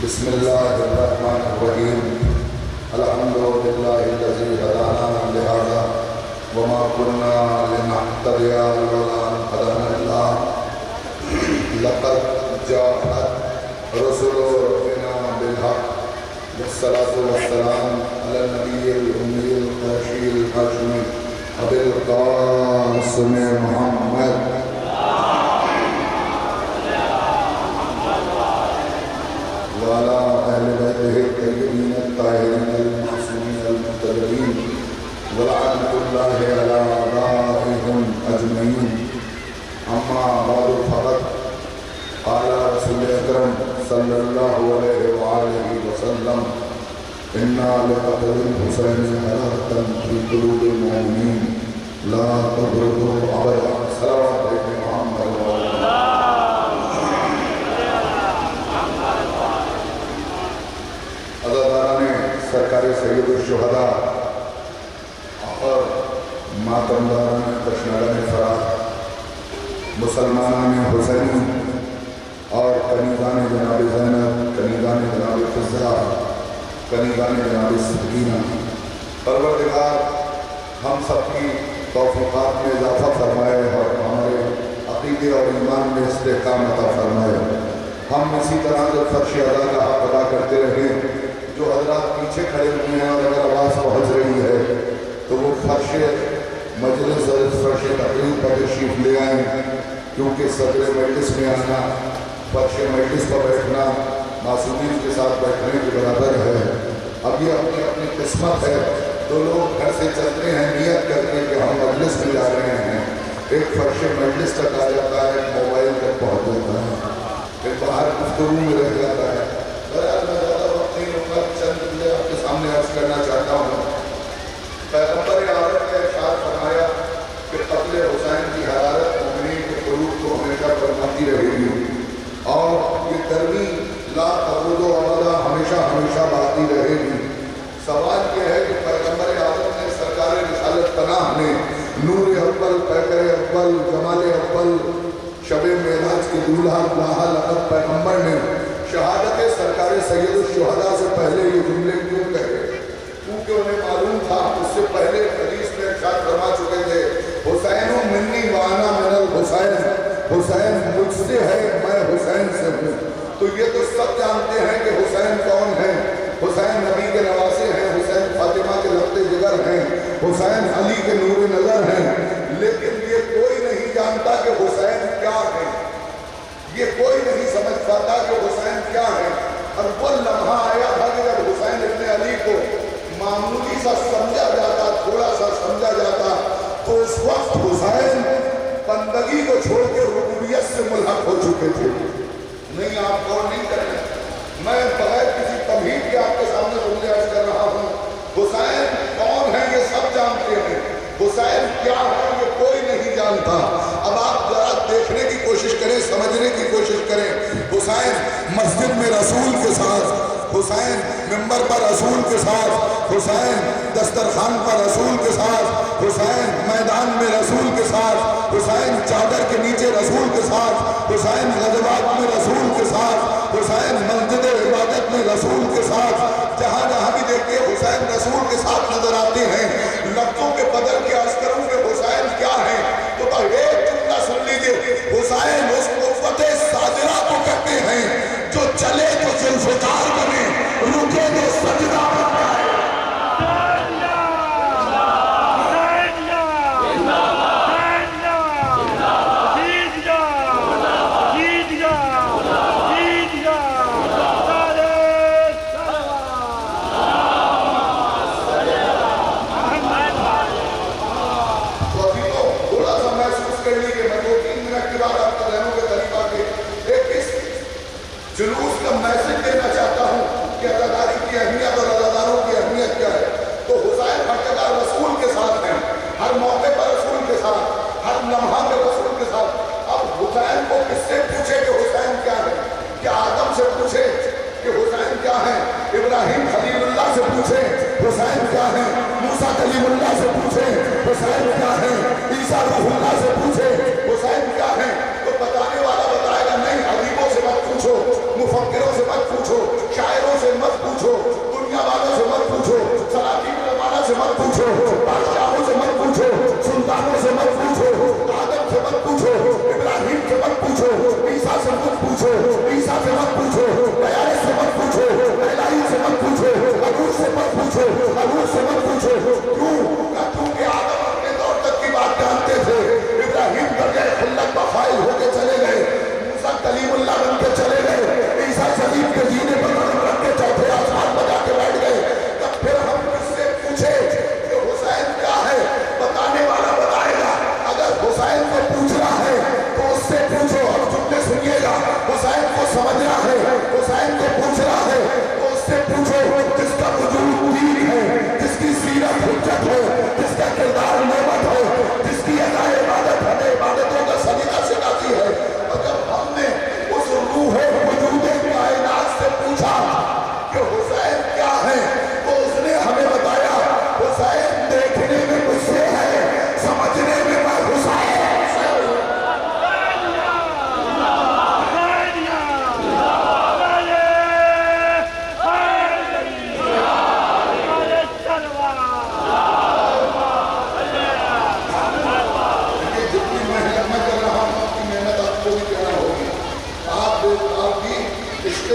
بسم اللہ الرحمن الرحیم الحمد للہ الذی ہدانا لہذا وما كنا لنهتدی لولا ان هدانا اللہ لقد جاءت رسل ربنا بالحق والصلاة والسلام علی النبی الأمی القرشی الحاشمی ابی القاسم محمد وعلى أهل بيته الطيبين الطاهرين المعصومين المنتجبين ولعنة الله على أعدائهم أجمعين. أما بعد فقد قال رسول أكرم صلى الله عليه وآله وسلم إنا لقتل الحسين حرارة في قلوب المؤمنين لا تبردوا أبدا. السلام عليكم ورحمة الله وبركاته. سرکار سید الشہداء اور ماتمداران کشناران فرات مسلمانان حسینی اور کنیزان جناب زینب، کنیزان جناب فضا، کنیزان جناب سکینہ، پروردگار ہم سب کی توفیقات میں اضافہ فرمائے اور ہمارے عقیدے اور ایمان میں استحکام عطا فرمائے. ہم اسی طرح سے فرش ادا کا حق ادا کرتے رہیں. جو حضرات پیچھے کھڑے ہوئے ہیں اور اگر آواز پہنچ رہی ہے تو وہ فرش مجلس اور فرش تقریب پر تشریف لے آئیں، کیونکہ صدر مجلس میں آنا فرش مجلس پر بیٹھنا معصومین کے ساتھ بیٹھنے کے برابر ہے. اب یہ اپنی اپنی قسمت ہے. دو لوگ گھر سے چلتے ہیں نیت کر کے کہ ہم مجلس میں جا رہے ہیں، ایک فرش مجلس تک آ جاتا ہے، ایک موبائل تک پہنچ جاتا ہے، ایک باہر گفتگو میں رہ جاتا ہے. چند چیزیں آپ کے سامنے عرض کرنا چاہتا ہوں. پیغمبر اعظم نے ارشاد فرمایا کہ قتل حسین کی حرارت مومنین کے قلوب کو ہمیشہ برپاتی رہے گی اور یہ گرمی لا تبرد ابدا ہمیشہ ہمیشہ باقی رہے گی. سوال یہ ہے کہ پیغمبر اعظم نے سرکار رسالت پناہ نے نور اول، پیکر اول، جمال اول، شب معراج کے دولہا لاحا لقب پیغمبر نے شہادت سرکار سید الشہداء سے پہلے یہ جملے کیوں کہے؟ کیونکہ انہیں معلوم تھا اس سے پہلے حدیث میں ارشاد فرما چکے تھے حسین منی وانا من الحسین، حسین مجھ سے ہے میں حسین سے ہوں. تو یہ تو سب جانتے ہیں کہ حسین کون ہیں. حسین نبی کے نواسے ہیں، حسین فاطمہ کے لبتے جگر ہیں، حسین علی کے نور نظر ہیں. لیکن یہ کوئی نہیں جانتا کہ حسین کیا ہے. یہ کوئی نہیں سمجھ پاتا کہ حسین کیا ہے. اور وہ لمحہ آیا تھا کہ جب حسین ابن علی کو معمولی سا سمجھا جاتا، تھوڑا سا سمجھا جاتا، تو اس وقت حسین بندگی کو چھوڑ کے ربوبیت سے ملحق ہو چکے تھے. نہیں، آپ غور نہیں کریں، میں بغیر کسی تمہید کے آپ کے سامنے جملے عرض کر رہا ہوں. حسین کون ہے یہ سب جانتے ہیں، حسین کیا ہے یہ کوئی نہیں جانتا. اب آپ ذرا دیکھنے کی کوشش کریں، سمجھنے کی کوشش کریں. حسین مسجد میں رسول کے ساتھ، حسین ممبر پر رسول کے ساتھ، حسین دسترخوان پر رسول کے ساتھ، حسین میدان میں رسول کے ساتھ، حسین چادر کے نیچے رسول کے ساتھ، حسین غزوات میں رسول کے ساتھ، حسین مسجد عبادت میں رسول کے ساتھ. جہاں جہاں بھی دیکھتے حسین رسول کے ساتھ نظر آتے ہیں. لفظوں کے بدل کے عرض کروں کہ حسین کیا ہے تو ایک جملہ سن لیجئے. حسین اس قوت ساجرہ کو کہتے ہیں جو چلے تو ذوالفقار بنے، رکے تو سجدہ بن جائے. جلوس کا میسج دینا چاہتا ہوں کہ عزاداری کی اہمیت اور عزاداروں کی اہمیت کیا ہے. تو حسین ہر جگہ رسول کے ساتھ ہیں، ہر موقع پر رسول کے ساتھ، ہر لمحہ میں رسول کے ساتھ. اب حسین کو کس سے پوچھے کہ حسین کیا ہے؟ کیا آدم سے پوچھے کہ حسین کیا ہے؟ ابراہیم خلیل اللہ سے پوچھے حسین کیا ہے؟ موسیٰ کلیم اللہ سے پوچھے حسین کیا ہے؟ عیسیٰ روح اللہ سے پوچھے حسین کیا ہے؟ تو بتانے والا بتائے گا نہیں، حبیبوں سے مت پوچھو، مفکروں سے مت پوچھو،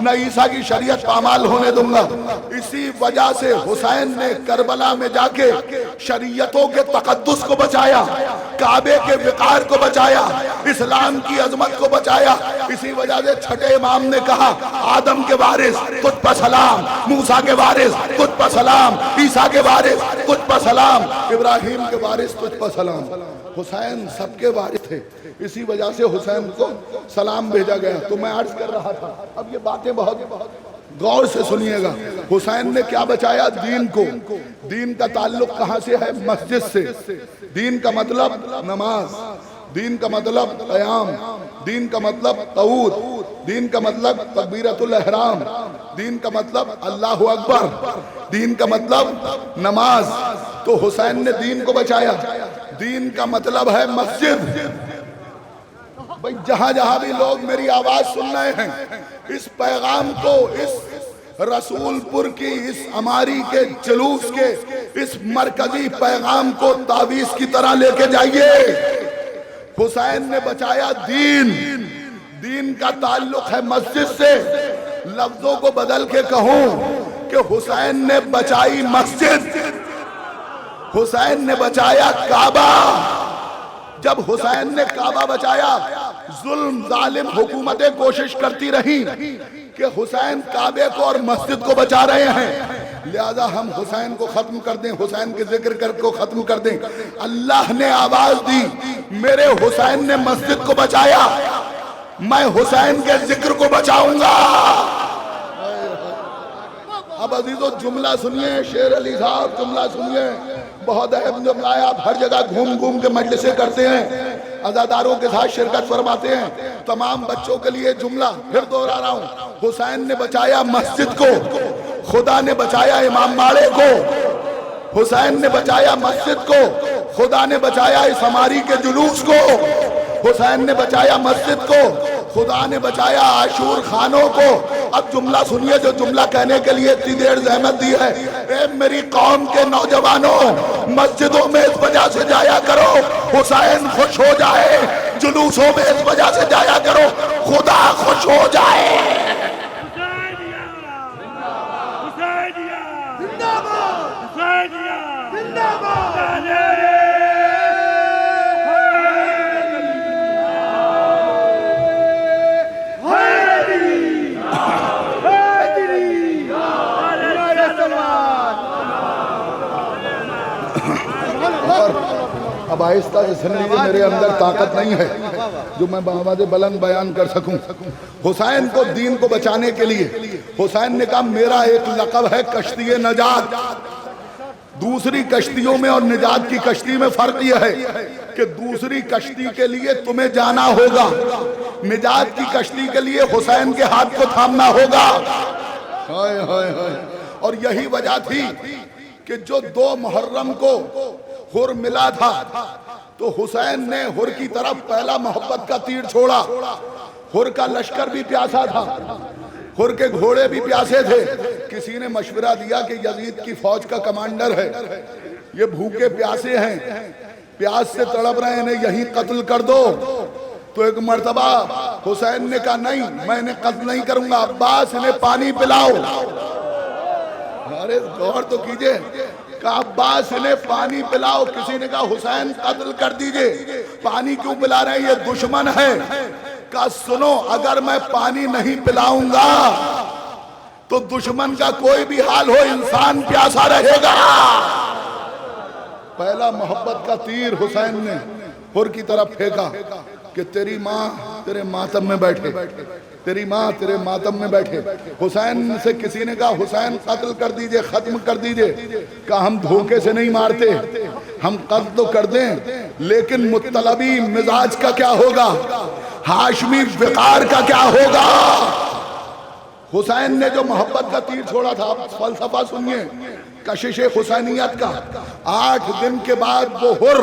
نہ عیسیٰ کی شریعت پامال ہونے دوں گا۔ اسی وجہ سے حسین نے کربلا میں جا کے شریعتوں کے تقدس کو بچایا، کعبے کے وقار کو بچایا، اسلام کی عظمت کو بچایا۔ اسی وجہ سے چھٹے امام نے کہا آدم کے وارث تجھ پر سلام، موسیٰ کے وارث تجھ پر سلام، عیسیٰ کے وارث تجھ پر سلام، ابراہیم کے وارث تجھ پر سلام۔ حسین سب کے وارث تھے، اسی وجہ سے حسین کو سلام بھیجا گیا۔ تو میں عرض کر رہا تھا، اب یہ باتیں بہت غور سے سنیے گا۔ حسین نے کیا بچایا؟ دین کو۔ دین کا تعلق کہاں سے ہے؟ مسجد سے۔ دین کا مطلب نماز، دین کا مطلب قیام، دین کا مطلب طہور، دین کا مطلب تکبیرۃ الاحرام، دین کا مطلب اللہ اکبر، دین کا مطلب نماز۔ تو حسین نے دین کو بچایا۔ دین کا مطلب ہے مسجد۔ بھئی جہاں جہاں بھی لوگ میری آواز سن رہے ہیں، اس پیغام کو، اس رسول پور کی اس اماری کے جلوس کے اس مرکزی پیغام کو تعویذ کی طرح لے کے جائیے۔ حسین نے بچایا دین۔ دین کا تعلق ہے مسجد سے۔ لفظوں کو بدل کے کہوں کہ حسین نے بچائی مسجد، حسین نے بچایا کعبہ۔ جب حسین نے کعبہ بچایا، ظلم ظالم حکومتیں کوشش کرتی رہی کہ حسین کعبے کو اور مسجد کو بچا رہے ہیں، لہذا ہم حسین کو ختم کر دیں، حسین کے ذکر کو ختم کر دیں۔ اللہ نے آواز دی، میرے حسین نے مسجد کو بچایا، میں حسین کے ذکر کو بچاؤں گا۔ اب عزیزو جملہ سنیے، شیر علی صاحب جملہ سنیے، بہت اہم جملہ ہے۔ آپ ہر جگہ گھوم گھوم کے مجلسیں کرتے ہیں، عزاداروں کے ساتھ شرکت فرماتے ہیں، تمام بچوں کے لیے جملہ پھر دوہرا رہا ہوں۔ حسین نے بچایا مسجد کو، خدا نے بچایا امام باڑے کو۔ حسین نے بچایا مسجد کو، خدا نے بچایا اس ہماری کے جلوس کو۔ حسین نے بچایا مسجد کو، خدا نے بچایا عاشور خانوں کو۔ اب جملہ سنیے جو جملہ کہنے کے لیے اتنی دیر زحمت دی ہے۔ اے میری قوم کے نوجوانوں، مسجدوں میں اس وجہ سے جایا کرو حسین خوش ہو جائے، جلوسوں میں اس وجہ سے جایا کرو خدا خوش ہو جائے۔ اب آہستہ سے سن لیجیے، میرے اندر طاقت نہیں ہے جو میں بآواز بلند بیان کر سکوں۔ حسین کو دین کو بچانے کے لیے حسین نے کہا میرا ایک لقب ہے کشتی نجات۔ دوسری کشتیوں میں اور نجات کی کشتی میں فرق یہ ہے کہ دوسری کشتی کے لیے تمہیں جانا ہوگا، نجات کی کشتی کے لیے حسین کے ہاتھ کو تھامنا ہوگا۔ اور یہی وجہ تھی کہ جو 2 محرم کو حر ملا تھا تو حسین نے حر کی طرف پہلا محبت کا تیر چھوڑا۔ حر کا لشکر بھی پیاسا تھا، حر کے گھوڑے بھی پیاسے تھے۔ کسی نے مشورہ دیا کہ یزید کی فوج کا کمانڈر ہے، یہ بھوکے پیاسے ہیں، پیاس سے تڑپ رہے ہیں، انہیں یہیں قتل کر دو۔ تو ایک مرتبہ حسین نے کہا نہیں، میں انہیں قتل نہیں کروں گا، عباس انہیں پانی پلاؤ۔ ارے غور تو کیجئے، کہا عباس انہیں پانی پلاؤ۔ کسی نے کہا حسین قتل کر دیجئے، پانی کیوں پلا رہے ہیں، یہ دشمن ہے۔ کہا سنو، اگر میں پانی نہیں پلاؤں گا تو دشمن کا کوئی بھی حال ہو انسان پیاسا رہے گا۔ پہلا محبت کا تیر حسین نے حر کی طرف پھینکا کہ تیری ماں تیرے ماتم میں بیٹھے، تیری ماں تیرے ماتم میں بیٹھے۔ حسین سے کسی نے کہا حسین قتل کر دیجئے، ختم کر دیجئے۔ کہا ہم دھوکے سے نہیں مارتے، ہم قتل تو کر دیں لیکن مطلبی مزاج کا کیا ہوگا، ہاشمی وقار کا کیا ہوگا۔ حسین نے جو محبت کا تیر چھوڑا تھا، فلسفہ سنیے کشش حسینیت کا۔ 8 دن کے بعد وہ حر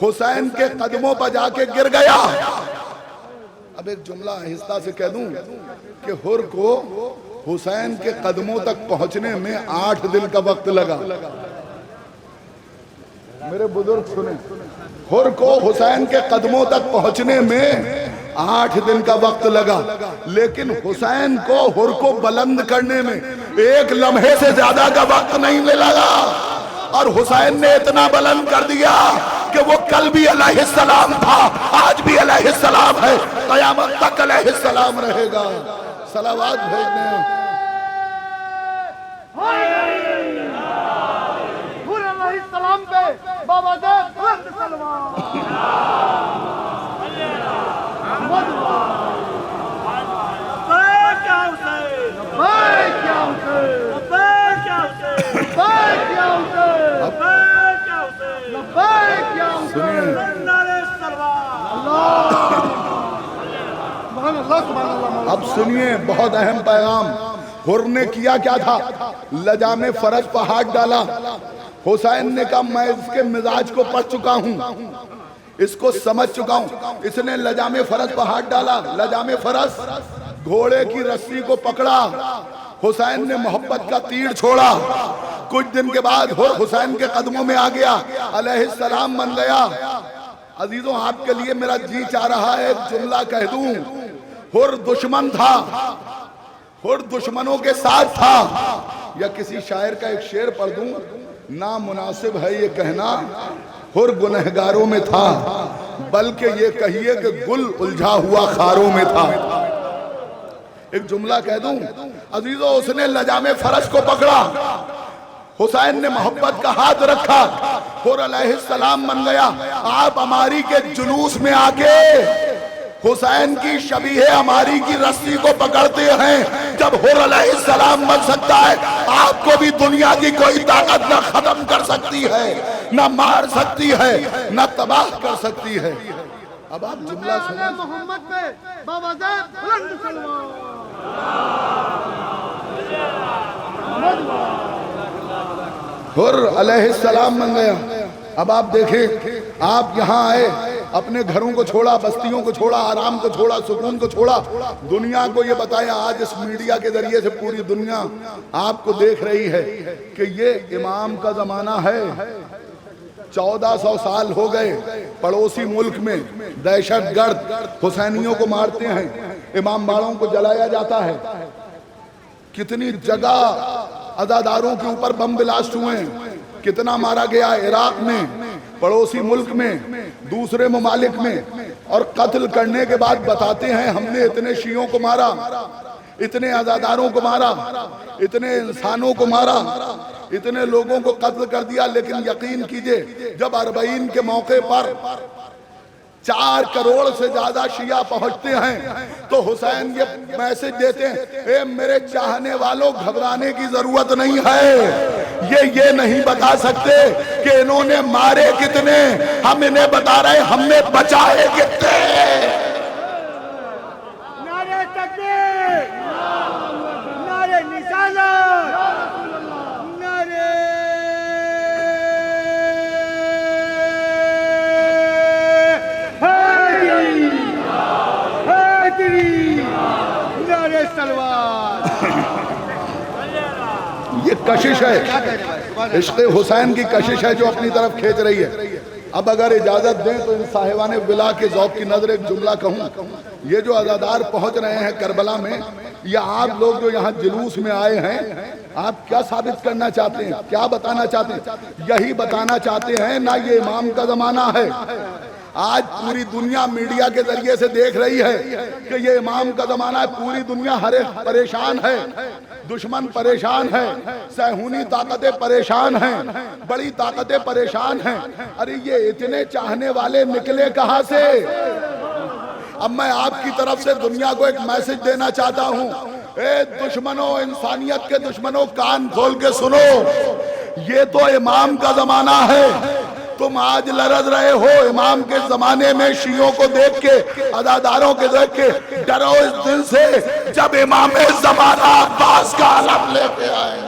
حسین کے قدموں پر جا کے گر گیا۔ اب ایک جملہ آہستہ سے کہہ دوں کہ حر کو حسین کے قدموں تک پہنچنے میں 8 دن کا وقت لگا۔ میرے بزرگ سنیں، حر کو حسین کے قدموں تک پہنچنے میں 8 دن کا وقت لگا، لیکن حسین کو ہر کو بلند کرنے میں 1 لمحے سے زیادہ کا وقت نہیں لگا، اور حسین نے اتنا بلند کر دیا کہ وہ کل بھی علیہ السلام تھا، آج بھی علیہ السلام ہے، قیامت تک علیہ السلام رہے گا۔ صلوات بھیجنے ہیں۔ پورے علیہ السلام پہ بابا زید بلند سلوات۔ اب سنیے بہت اہم پیغام۔ حر نے کیا کیا تھا؟ لجام فرج پر ہاتھ ڈالا۔ حسین نے کہا میں اس کے مزاج کو پڑھ چکا ہوں، اس کو سمجھ چکا ہوں۔ اس نے لجام فرج پر ہاتھ ڈالا، لجام فرج گھوڑے کی رسی کو پکڑا، حسین نے محبت کا تیر چھوڑا۔ کچھ دن کے بعد حر حسین کے قدموں میں آ گیا، علیہ السلام بن گیا۔ عزیزوں آپ کے لیے میرا جی چاہ رہا ہے ایک جملہ کہہ دوں۔ حر دشمن تھا، حر دشمنوں کے ساتھ تھا، یا کسی شاعر کا ایک شعر پڑھ دوں، نامناسب ہے یہ کہنا حر گنہگاروں میں تھا، بلکہ یہ کہیے کہ گل الجھا ہوا خاروں میں تھا۔ ایک جملہ کہہ دوں عزیزو، اس نے لجام فرج کو پکڑا، حسین نے محبت کا ہاتھ رکھا، حر علیہ السلام بن گیا۔ آپ ہماری کے جلوس میں آکے حسین کی شبیہ ہماری کی رسی کو پکڑتے ہیں۔ جب حر علیہ السلام بن سکتا ہے، آپ کو بھی دنیا کی کوئی طاقت نہ ختم کر سکتی ہے، نہ مار سکتی ہے، نہ تباہ کر سکتی ہے۔ اب آپ جملہ سنیں، محمد پہ بابا زید بلند سلوات۔ حر علیہ السلام بن گیا۔ اب آپ دیکھیں، آپ یہاں آئے، اپنے گھروں کو چھوڑا، بستیوں کو چھوڑا، آرام کو چھوڑا، سکون کو چھوڑا، دنیا کو یہ بتایا۔ آج اس میڈیا کے ذریعے سے پوری دنیا آپ کو دیکھ رہی ہے کہ یہ امام کا زمانہ ہے۔ 1400 سال ہو گئے پڑوسی ملک میں دہشت گرد حسینیوں کو مارتے ہیں، امام باڑوں کو جلایا جاتا ہے۔ کتنی جگہ عزاداروں کے اوپر بم بلاسٹ ہوئے ہیں، کتنا مارا گیا عراق میں، پڑوسی ملک میں، دوسرے ممالک میں، اور قتل کرنے کے بعد بتاتے ہیں ہم نے اتنے شیعوں کو مارا، اتنے عزاداروں کو مارا، اتنے انسانوں کو مارا، اتنے لوگوں کو قتل کر دیا۔ لیکن یقین کیجئے جب 40 کے موقع پر 4 کروڑ سے زیادہ شیعہ پہنچتے ہیں تو حسین یہ میسج دیتے ہیں، اے میرے چاہنے والوں گھبرانے کی ضرورت نہیں ہے، یہ نہیں بتا سکتے کہ انہوں نے مارے کتنے، ہم انہیں بتا رہے ہیں ہم نے بچائے کتنے۔ نعرہ تکبیر، نعرہ رسالت، نعرہ نعرہ سلوات۔ یہ کشش ہے، عشق حسین کی کشش ہے جو اپنی طرف کھینچ رہی ہے۔ اب اگر اجازت دیں تو ان صاحبان ولا کے ذوق کی نظر ایک جملہ کہوں۔ یہ جو عزادار پہنچ رہے ہیں کربلا میں، یا آپ لوگ جو یہاں جلوس میں آئے ہیں، آپ کیا ثابت کرنا چاہتے ہیں؟ کیا بتانا چاہتے ہیں؟ یہی بتانا چاہتے ہیں نہ یہ امام کا زمانہ ہے۔ آج پوری دنیا میڈیا کے ذریعے سے دیکھ رہی ہے کہ یہ امام کا زمانہ ہے، پوری دنیا پریشان ہے، دشمن پریشان ہے، صہیونی طاقتیں پریشان ہیں، بڑی طاقتیں پریشان ہیں۔ ارے یہ اتنے چاہنے والے نکلے کہاں سے؟ اب میں آپ کی طرف سے دنیا کو ایک میسج دینا چاہتا ہوں، اے دشمنوں، انسانیت کے دشمنوں، کان کھول کے سنو، یہ تو امام کا زمانہ ہے۔ تم آج لرز رہے ہو امام کے زمانے میں شیعوں کو دیکھ کے، عزاداروں کے دیکھ کے، ڈرو اس دن سے جب امام زمانہ عباس کا علم لے کے آئے۔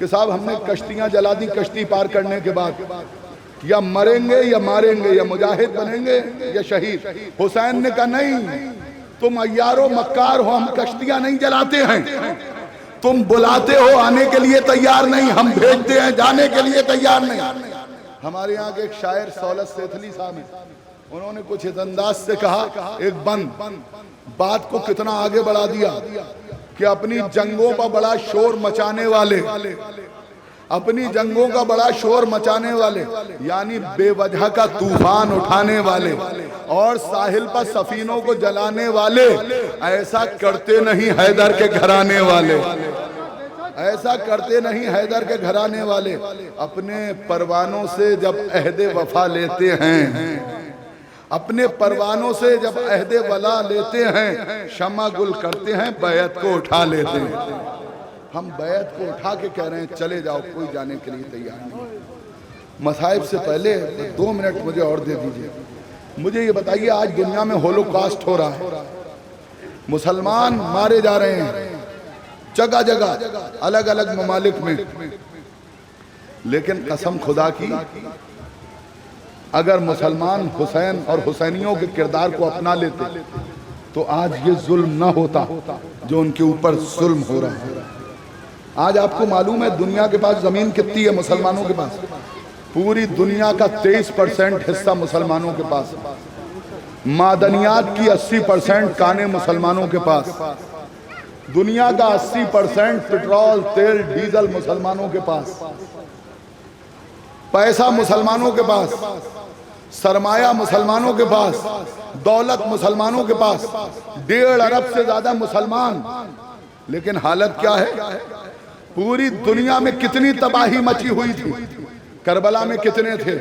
کہ صاحب ہم نے کشتیاں جلا دی کشتی پار کرنے کے بعد، یا مریں گے یا ماریں گے، یا مجاہد بنیں گے یا شہید۔ حسین نے کہا نہیں، تم عیار و مکار ہو، ہم کشتیاں نہیں جلاتے ہیں، تم بلاتے ہو آنے کے لیے تیار نہیں، ہم بھیجتے ہیں جانے کے لیے تیار نہیں۔ ہمارے یہاں کے ایک شاعر سولت سیتھلی صاحب ہیں، انہوں نے کچھ اس انداز سے کہا، ایک بند بات کو کتنا آگے بڑھا دیا کہ اپنی جنگوں پر بڑا شور مچانے والے، اپنی جنگوں کا بڑا شور مچانے والے، یعنی بے وجہ کا طوفان اٹھانے والے اور ساحل پر سفینوں کو جلانے والے، ایسا کرتے نہیں حیدر کے گھرانے والے، ایسا کرتے نہیں حیدر کے گھرانے والے۔ اپنے پروانوں سے جب عہد وفا لیتے ہیں، اپنے پروانوں سے جب عہد ولا لیتے ہیں، شمع گل کرتے ہیں، بیعت کو اٹھا لیتے ہیں۔ ہم بیعت کو اٹھا کے کہہ رہے ہیں چلے جاؤ، کوئی جانے کے لیے تیار نہیں۔ مصائب سے پہلے 2 منٹ مجھے اور دے دیجئے، مجھے یہ بتائیے آج دنیا میں ہولوکاسٹ ہو رہا ہے، مسلمان مارے جا رہے ہیں جگہ جگہ الگ الگ ممالک میں، لیکن قسم خدا کی اگر مسلمان حسین اور حسینیوں کے کردار کو اپنا لیتے تو آج یہ ظلم نہ ہوتا جو ان کے اوپر ظلم ہو رہا ہے۔ آج آپ کو معلوم ہے دنیا کے پاس زمین کتنی ہے مسلمانوں کے پاس؟ پوری دنیا کا 23% حصہ مسلمانوں کے پاس، معدنیات کی 80% کانیں مسلمانوں کے پاس، دنیا کا 80% پٹرول تیل ڈیزل مسلمانوں کے پاس، پیسہ مسلمانوں کے پاس، سرمایہ مسلمانوں کے پاس، دولت مسلمانوں کے پاس، 1.5 ارب سے زیادہ مسلمان، لیکن حالت کیا ہے؟ پوری دنیا میں کتنی تباہی مچی ہوئی تھی، کربلا میں کتنے تھے؟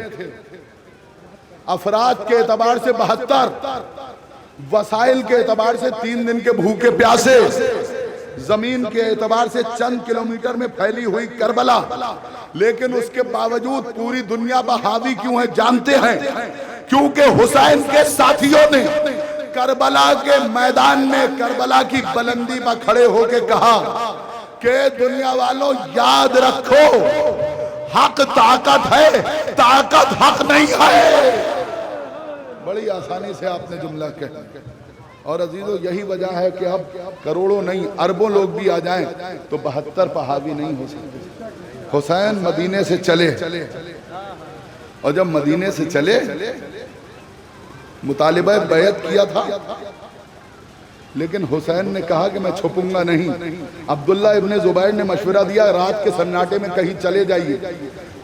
افراد کے اعتبار سے 72، وسائل کے اعتبار سے 3 دن کے بھوکے پیاسے، زمین کے اعتبار سے چند کلومیٹر میں پھیلی ہوئی کربلا، لیکن اس کے باوجود پوری دنیا پر حاوی کیوں ہے جانتے ہیں؟ کیونکہ حسین کے ساتھیوں نے کربلا کے میدان میں کربلا کی بلندی پر کھڑے ہو کے کہا کہ دنیا والوں یاد رکھو، حق طاقت ہے، طاقت حق نہیں ہے۔ بڑی آسانی سے آپ نے جملہ کہا، اور عزیزو یہی وجہ ہے کہ اب کروڑوں نہیں اربوں لوگ بھی آ جائیں تو 72 پر حاوی نہیں ہو سکتے۔ حسین مدینے سے چلے، اور جب مدینے سے چلے مطالبہ بیعت کیا تھا، لیکن حسین نے کہا کہ میں چھپوں گا نہیں۔ عبداللہ ابن زبیر نے مشورہ دیا رات کے سناٹے میں کہیں چلے جائیے،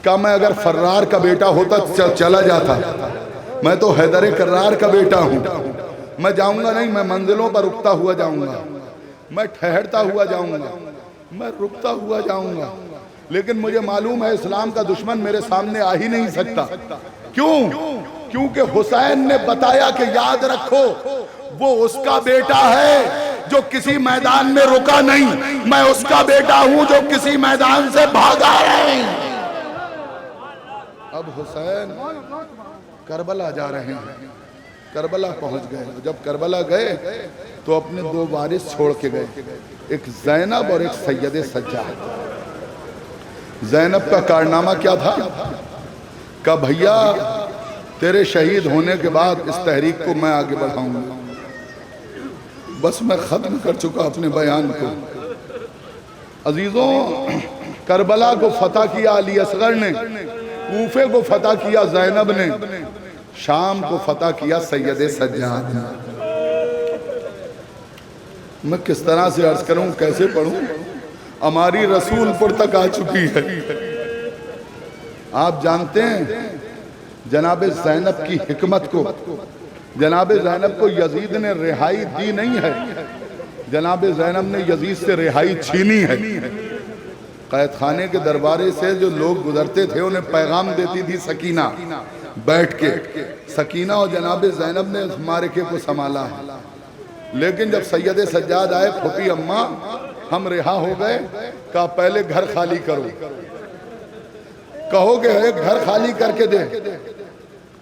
کہا میں اگر فرار کا بیٹا ہوتا چلا جاتا، میں تو حیدر کرار کا بیٹا ہوں، میں جاؤں گا نہیں، میں منزلوں پر رکتا ہوا جاؤں گا، میں ٹھہرتا ہوا جاؤں گا، میں رکتا ہوا جاؤں گا، لیکن مجھے معلوم ہے اسلام کا دشمن میرے سامنے آ ہی نہیں سکتا۔ کیوں؟ کیونکہ حسین نے بتایا کہ یاد رکھو وہ اس کا بیٹا ہے جو کسی میدان میں رکا نہیں، میں اس کا بیٹا ہوں جو کسی میدان سے بھاگا نہیں۔ اب حسین کربلا جا رہے ہیں، کربلا پہنچ گئے، جب کربلا گئے تو اپنے 2 وارث چھوڑ کے گئے، ایک زینب اور ایک سید سجاد۔ زینب کا کارنامہ کیا تھا؟ کہا بھیا تیرے شہید ہونے کے بعد اس تحریک کو میں آگے بڑھاؤں گا، بس میں ختم کر چکا اپنے بیان کو۔ عزیزوں کربلا کو فتح کیا علی اصغر نے، کوفے کو فتح کیا زینب نے، شام کو فتح کیا سید سجاد نے۔ میں کس طرح سے عرض کروں، کیسے پڑھوں؟ ہماری رسول پر تک آ چکی ہے۔ آپ جانتے ہیں جناب زینب کی حکمت کو، جناب زینب کو یزید نے رہائی دی نہیں ہے، جناب زینب نے یزید سے رہائی چھینی ہے۔ قید خانے کے دربارے سے جو لوگ گزرتے تھے انہیں پیغام دیتی تھی سکینہ بیٹھ کے، سکینہ اور جناب زینب نے اس معرکے کو سنبھالا ہے۔ لیکن جب سید سجاد آئے، پھوپھی اماں ہم رہا ہو گئے، کہا پہلے گھر خالی کرو، کہو کہ ایک گھر خالی کر کے دے۔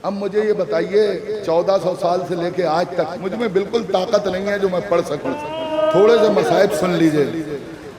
اب مجھے یہ بتائیے 1400 سال سے لے کے آج تک مجھ میں بالکل طاقت نہیں ہے جو میں پڑھ سکوں، تھوڑے سے مصائب سن لیجئے۔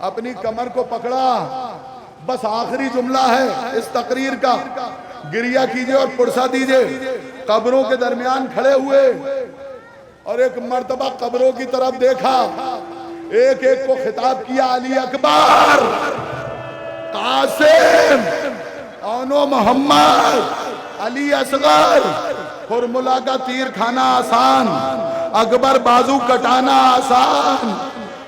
اپنی کمر کو پکڑا. بس آخری جملہ ہے اس تقریر کا, گریہ کیجئے اور پرسہ دیجئے. قبروں کے درمیان کھڑے ہوئے اور ایک مرتبہ قبروں کی طرف دیکھا, ایک ایک کو خطاب کیا, علی اکبر, قاسم, اونو محمد, علی اصغر. فرمولا کا تیر کھانا آسان, اکبر بازو کٹانا آسان,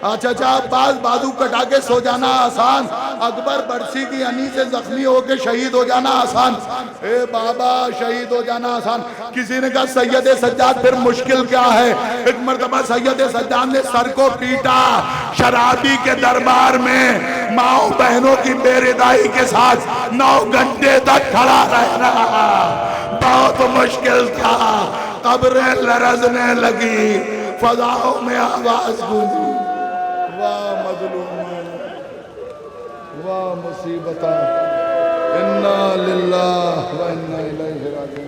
اچھا بازو کٹا کے سو جانا آسان, اکبر برسی کی انی سے زخمی ہو کے شہید ہو جانا آسان. اے بابا شہید ہو جانا آسان. کسی نے کہا سید سجاد پھر مشکل کیا ہے؟ ایک مرتبہ سید سجاد نے سر کو پیٹا, شرابی کے دربار میں ماؤں بہنوں کی بے ردائی کے ساتھ 9 گھنٹے تک کھڑا رہنا بہت مشکل تھا. قبریں لرزنے لگی, فضاؤں میں آواز گونجی, واہ مظلوم, واہ مصیبتاں, انا للہ و انا الیہ راجعون.